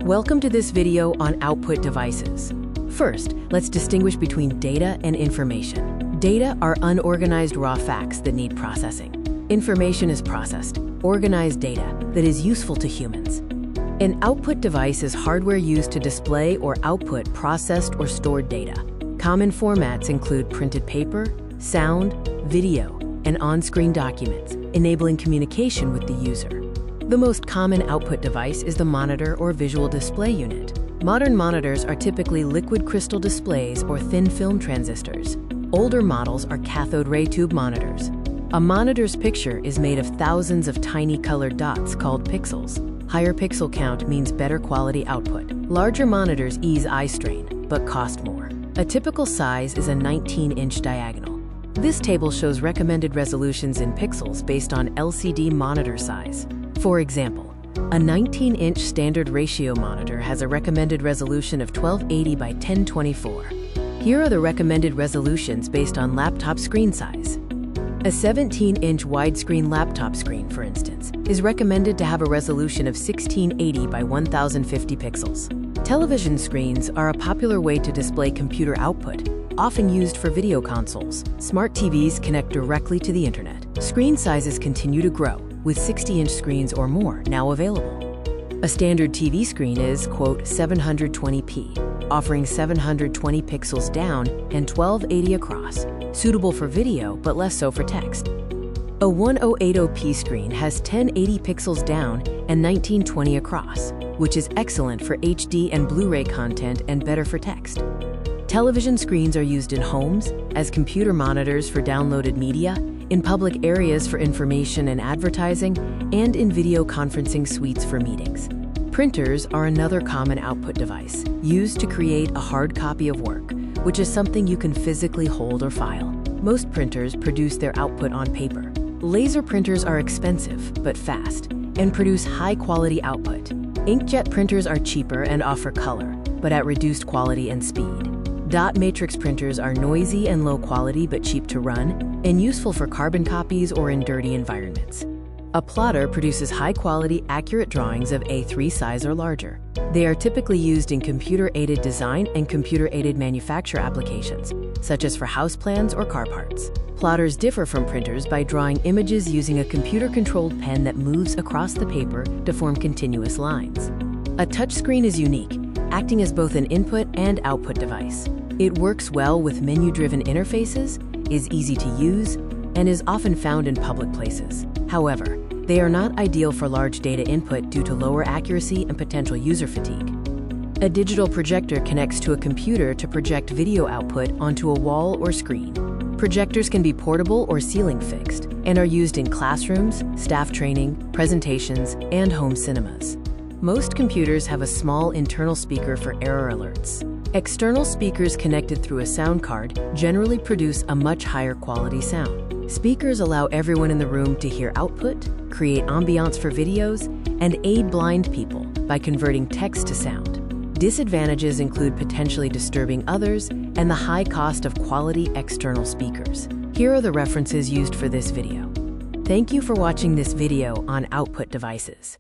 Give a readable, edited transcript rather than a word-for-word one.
Welcome to this video on output devices. First, let's distinguish between data and information. Data are unorganized raw facts that need processing. Information is processed, organized data that is useful to humans. An output device is hardware used to display or output processed or stored data. Common formats include printed paper, sound, video, and on-screen documents, enabling communication with the user. The most common output device is the monitor or visual display unit. Modern monitors are typically liquid crystal displays or thin film transistors. Older models are cathode ray tube monitors. A monitor's picture is made of thousands of tiny colored dots called pixels. Higher pixel count means better quality output. Larger monitors ease eye strain, but cost more. A typical size is a 19-inch diagonal. This table shows recommended resolutions in pixels based on LCD monitor size. For example, a 19-inch standard ratio monitor has a recommended resolution of 1280 by 1024. Here are the recommended resolutions based on laptop screen size. A 17-inch widescreen laptop screen, for instance, is recommended to have a resolution of 1680 by 1050 pixels. Television screens are a popular way to display computer output, often used for video consoles. Smart TVs connect directly to the internet. Screen sizes continue to grow, with 60-inch screens or more now available. A standard TV screen is, quote, 720p, offering 720 pixels down and 1280 across, suitable for video but less so for text. A 1080p screen has 1080 pixels down and 1920 across, which is excellent for HD and Blu-ray content and better for text. Television screens are used in homes, as computer monitors for downloaded media, in public areas for information and advertising, and in video conferencing suites for meetings. Printers are another common output device, used to create a hard copy of work, which is something you can physically hold or file. Most printers produce their output on paper. Laser printers are expensive, but fast, and produce high-quality output. Inkjet printers are cheaper and offer color, but at reduced quality and speed. Dot matrix printers are noisy and low quality but cheap to run, and useful for carbon copies or in dirty environments. A plotter produces high-quality, accurate drawings of A3 size or larger. They are typically used in computer-aided design and computer-aided manufacture applications, such as for house plans or car parts. Plotters differ from printers by drawing images using a computer-controlled pen that moves across the paper to form continuous lines. A touchscreen is unique, acting as both an input and output device. It works well with menu-driven interfaces, is easy to use, and is often found in public places. However, they are not ideal for large data input due to lower accuracy and potential user fatigue. A digital projector connects to a computer to project video output onto a wall or screen. Projectors can be portable or ceiling fixed and are used in classrooms, staff training, presentations, and home cinemas. Most computers have a small internal speaker for error alerts. External speakers connected through a sound card generally produce a much higher quality sound. Speakers allow everyone in the room to hear output, create ambiance for videos, and aid blind people by converting text to sound. Disadvantages include potentially disturbing others and the high cost of quality external speakers. Here are the references used for this video. Thank you for watching this video on output devices.